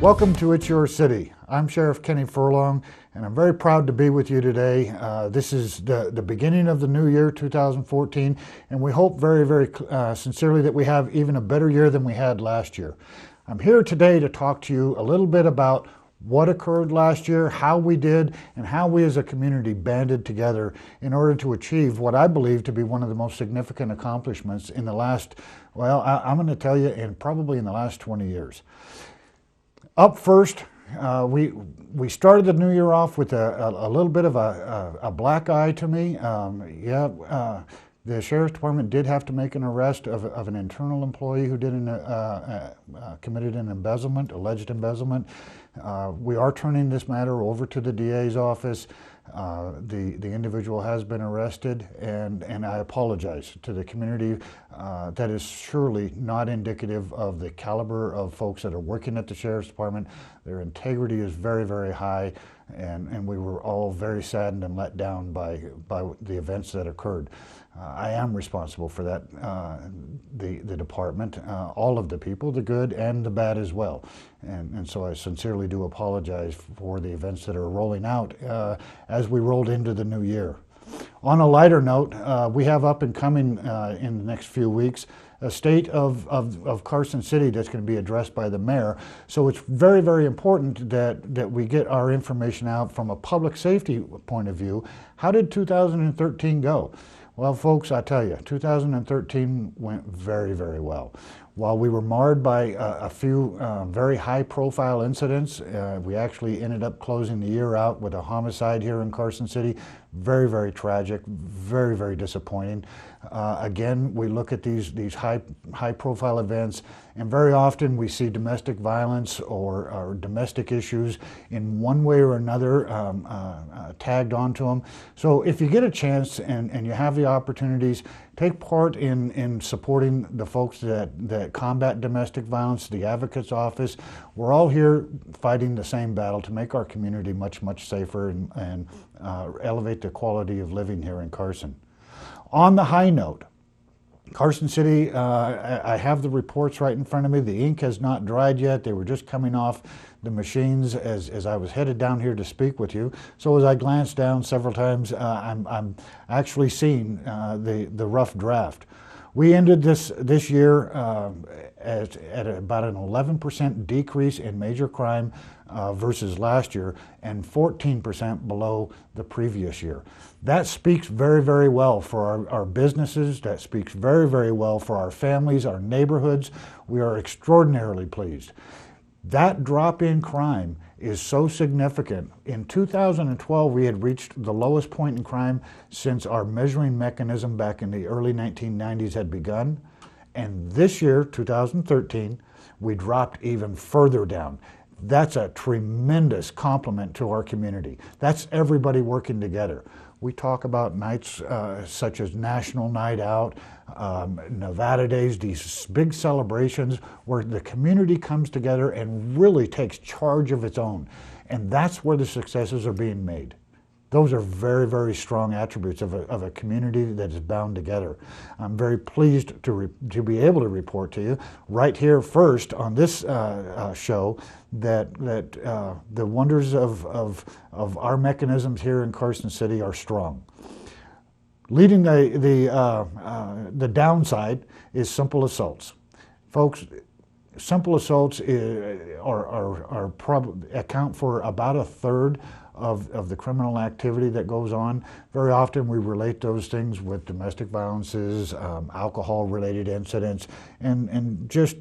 Welcome to It's Your City. I'm Sheriff Kenny Furlong, and I'm very proud to be with you today. This is the beginning of the new year, 2014, and we hope very sincerely that we have even a better year than we had last year. I'm here today to talk to you a little bit about what occurred last year, how we did, and how we as a community banded together in order to achieve what I believe to be one of the most significant accomplishments in the last, well, I'm going to tell you, probably in the last 20 years. Up first, we started the new year off with a little bit of a black eye to me. The Sheriff's Department did have to make an arrest of an internal employee who did committed an embezzlement, alleged embezzlement. We are turning this matter over to the DA's office. The individual has been arrested, and I apologize to the community. That is surely not indicative of the caliber of folks that are working at the Sheriff's Department. Their integrity is very high, and we were all very saddened and let down by the events that occurred. I am responsible for that, the department, all of the people, the good and the bad as well. And so I sincerely do apologize for the events that are rolling out as we rolled into the new year. On a lighter note, we have up and coming in the next few weeks a state of Carson City that's going to be addressed by the mayor. So it's very important that we get our information out from a public safety point of view. How did 2013 go? Well, folks, I tell you, 2013 went very well. While we were marred by a few very high-profile incidents, we actually ended up closing the year out with a homicide here in Carson City. Very tragic, very disappointing. Again, we look at these high-profile events, and very often we see domestic violence or domestic issues in one way or another tagged onto them. So if you get a chance and you have the opportunities, take part in supporting the folks that combat domestic violence, the Advocate's Office. We're all here fighting the same battle to make our community much safer and elevate the quality of living here in Carson. On the high note, Carson City, I have the reports right in front of me. The ink has not dried yet. They were just coming off the machines as I was headed down here to speak with you. So as I glanced down several times, I'm actually seeing the rough draft. We ended this year at about an 11% decrease in major crime versus last year, and 14% below the previous year. That speaks very well for our businesses. That speaks very well for our families, our neighborhoods. We are extraordinarily pleased. That drop in crime is so significant. In 2012, we had reached the lowest point in crime since our measuring mechanism back in the early 1990s had begun. And this year, 2013, we dropped even further down. That's a tremendous compliment to our community. That's everybody working together. We talk about nights such as National Night Out, Nevada Days, these big celebrations where the community comes together and really takes charge of its own. And that's where the successes are being made. Those are very strong attributes of a community that is bound together. I'm very pleased to be able to report to you right here first on this show that the wonders of our mechanisms here in Carson City are strong. Leading the downside is simple assaults. Folks, simple assaults account for about a third of the criminal activity that goes on. Very often we relate those things with domestic violences, alcohol-related incidents, and just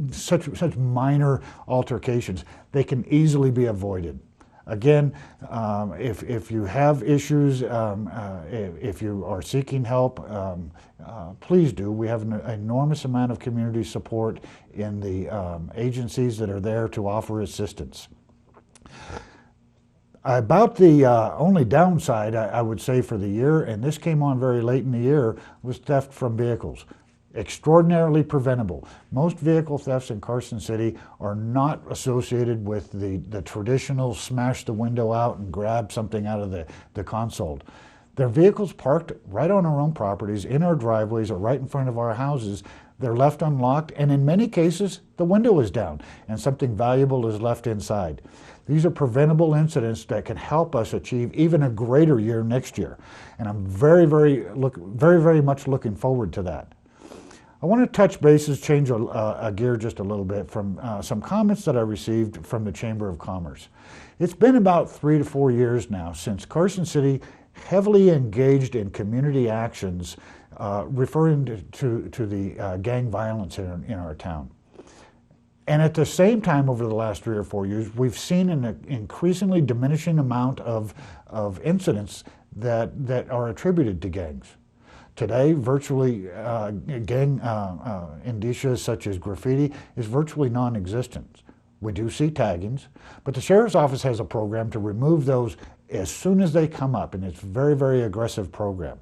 such minor altercations. They can easily be avoided. Again, if you have issues, if you are seeking help, please do. We have an enormous amount of community support in the agencies that are there to offer assistance. About the only downside, I would say, for the year, and this came on very late in the year, was theft from vehicles. Extraordinarily preventable. Most vehicle thefts in Carson City are not associated with the traditional smash the window out and grab something out of the console. Their vehicles parked right on our own properties, in our driveways, or right in front of our houses. They're left unlocked, and in many cases, the window is down and something valuable is left inside. These are preventable incidents that can help us achieve even a greater year next year. And I'm very much looking forward to that. I want to touch bases, change a gear just a little bit from some comments that I received from the Chamber of Commerce. It's been about 3 to 4 years now since Carson City heavily engaged in community actions referring to the gang violence in our town. And at the same time, over the last 3 or 4 years, we've seen an increasingly diminishing amount of incidents that are attributed to gangs. Today, virtually gang indicia such as graffiti is virtually non-existent. We do see taggings, but the Sheriff's Office has a program to remove those as soon as they come up, and it's a very aggressive program.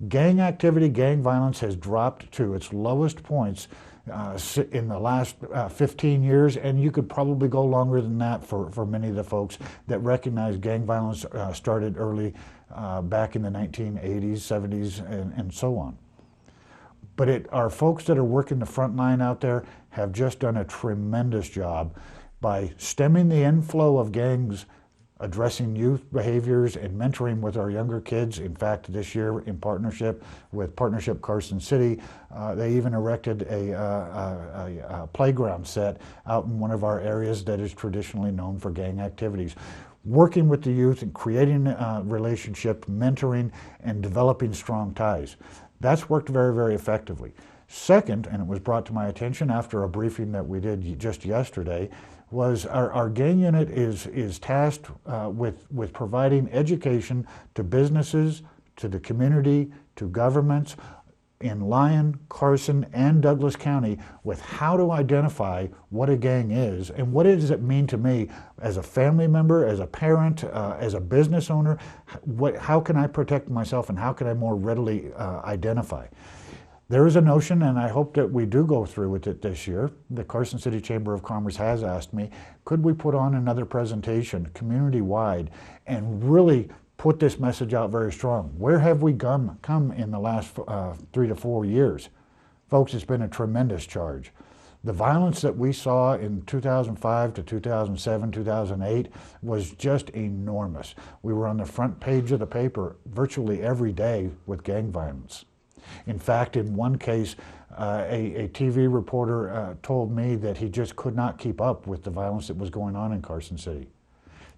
Gang activity, gang violence has dropped to its lowest points in the last 15 years, and you could probably go longer than that for many of the folks that recognize gang violence started early back in the 1980s, 70s, and so on. But our folks that are working the front line out there have just done a tremendous job by stemming the inflow of gangs, addressing youth behaviors and mentoring with our younger kids. In fact, this year, in partnership with Carson City, they even erected a playground set out in one of our areas that is traditionally known for gang activities. Working with the youth and creating a relationship, mentoring, and developing strong ties. That's worked very effectively. Second, and it was brought to my attention after a briefing that we did just yesterday, was our gang unit is tasked with providing education to businesses, to the community, to governments in Lyon, Carson, and Douglas County with how to identify what a gang is and what does it mean to me as a family member, as a parent, as a business owner. How can I protect myself and how can I more readily identify? There is a notion, and I hope that we do go through with it this year. The Carson City Chamber of Commerce has asked me, could we put on another presentation community-wide and really put this message out very strong? Where have we come in the last 3 to 4 years? Folks, it's been a tremendous charge. The violence that we saw in 2005 to 2007, 2008 was just enormous. We were on the front page of the paper virtually every day with gang violence. In fact, in one case, a TV reporter told me that he just could not keep up with the violence that was going on in Carson City.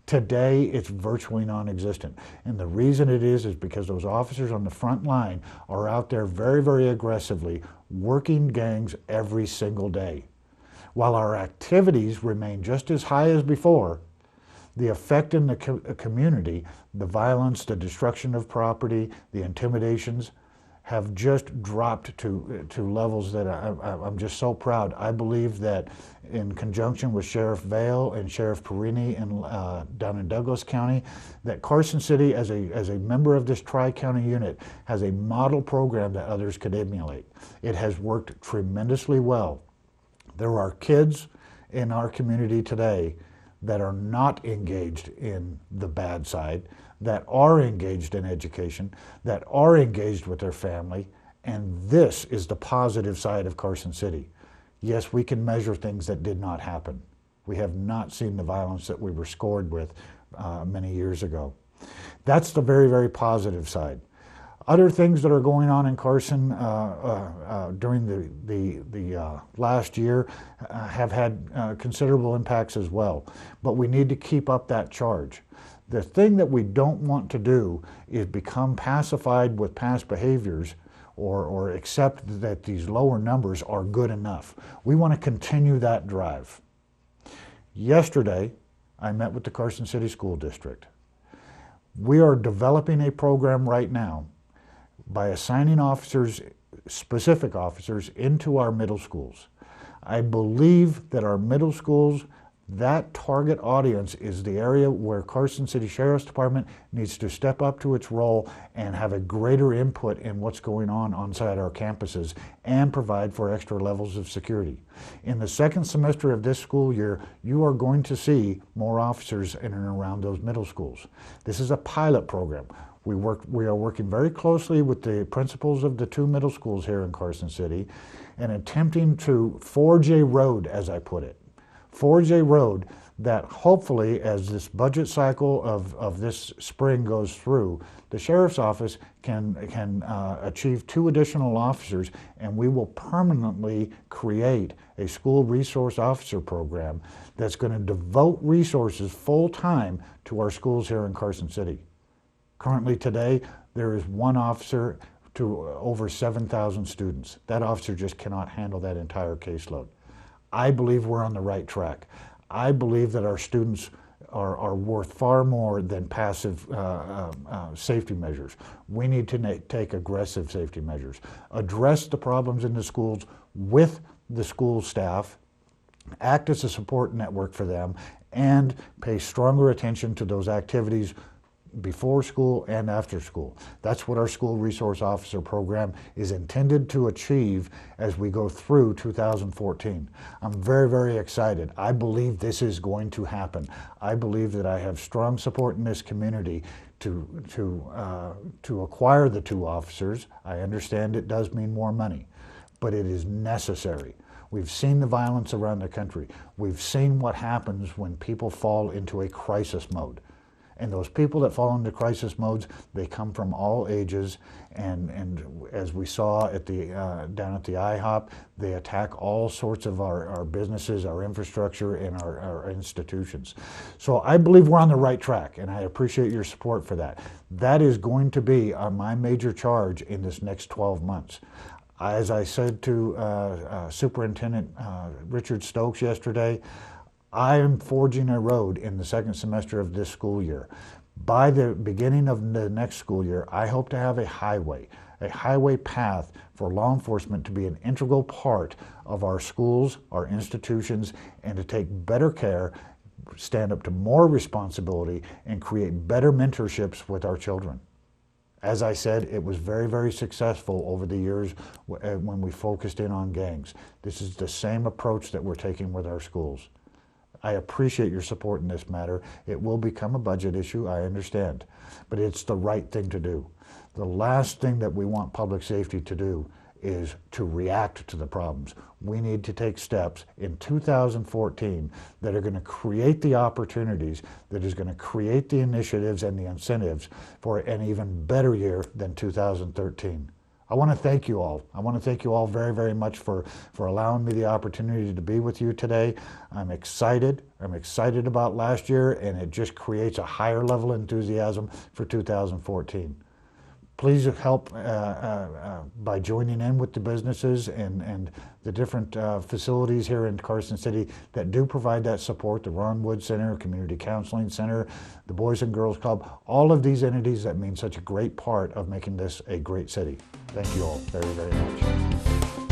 Today, it's virtually non-existent. And the reason it is because those officers on the front line are out there very aggressively working gangs every single day. While our activities remain just as high as before, the effect in the community, the violence, the destruction of property, the intimidations, have just dropped to levels that I'm just so proud. I believe that in conjunction with Sheriff Vale and Sheriff Perini down in Douglas County, that Carson City, as a member of this Tri-County unit, has a model program that others could emulate. It has worked tremendously well. There are kids in our community today that are not engaged in the bad side, that are engaged in education, that are engaged with their family, and this is the positive side of Carson City. Yes, we can measure things that did not happen. We have not seen the violence that we were scored with many years ago. That's the very positive side. Other things that are going on in Carson during the last year have had considerable impacts as well, but we need to keep up that charge. The thing that we don't want to do is become pacified with past behaviors or accept that these lower numbers are good enough. We want to continue that drive. Yesterday, I met with the Carson City School District. We are developing a program right now by assigning officers, specific officers, into our middle schools. I believe that our middle schools, that target audience is the area where Carson City Sheriff's Department needs to step up to its role and have a greater input in what's going on inside our campuses and provide for extra levels of security. In the second semester of this school year, you are going to see more officers in and around those middle schools. This is a pilot program. We are working very closely with the principals of the 2 middle schools here in Carson City and attempting to forge a road, as I put it, forge a road that hopefully, as this budget cycle of this spring goes through, the sheriff's office can achieve 2 additional officers, and we will permanently create a school resource officer program that's going to devote resources full-time to our schools here in Carson City. Currently today, there is 1 officer to over 7,000 students. That officer just cannot handle that entire caseload. I believe we're on the right track. I believe that our students are worth far more than passive safety measures. We need to take aggressive safety measures, address the problems in the schools with the school staff, act as a support network for them, and pay stronger attention to those activities before school and after school. That's what our school resource officer program is intended to achieve as we go through 2014. I'm very, very excited. I believe this is going to happen. I believe that I have strong support in this community to acquire the 2 officers. I understand it does mean more money, but it is necessary. We've seen the violence around the country. We've seen what happens when people fall into a crisis mode. And those people that fall into crisis modes, they come from all ages, and as we saw at the down at the IHOP, they attack all sorts of our businesses, our infrastructure, and our institutions. So I believe we're on the right track, and I appreciate your support for that. That is going to be my major charge in this next 12 months. As I said to Superintendent Richard Stokes yesterday, I am forging a road in the 2nd semester of this school year. By the beginning of the next school year, I hope to have a highway path for law enforcement to be an integral part of our schools, our institutions, and to take better care, stand up to more responsibility, and create better mentorships with our children. As I said, it was very, very successful over the years when we focused in on gangs. This is the same approach that we're taking with our schools. I appreciate your support in this matter. It will become a budget issue, I understand, but it's the right thing to do. The last thing that we want public safety to do is to react to the problems. We need to take steps in 2014 that are going to create the opportunities, that is going to create the initiatives and the incentives for an even better year than 2013. I want to thank you all. I want to thank you all very, very much for allowing me the opportunity to be with you today. I'm excited. I'm excited about last year, and it just creates a higher level of enthusiasm for 2014. Please help by joining in with the businesses and the different facilities here in Carson City that do provide that support, the Ron Wood Center, Community Counseling Center, the Boys and Girls Club, all of these entities that mean such a great part of making this a great city. Thank you all very, very much.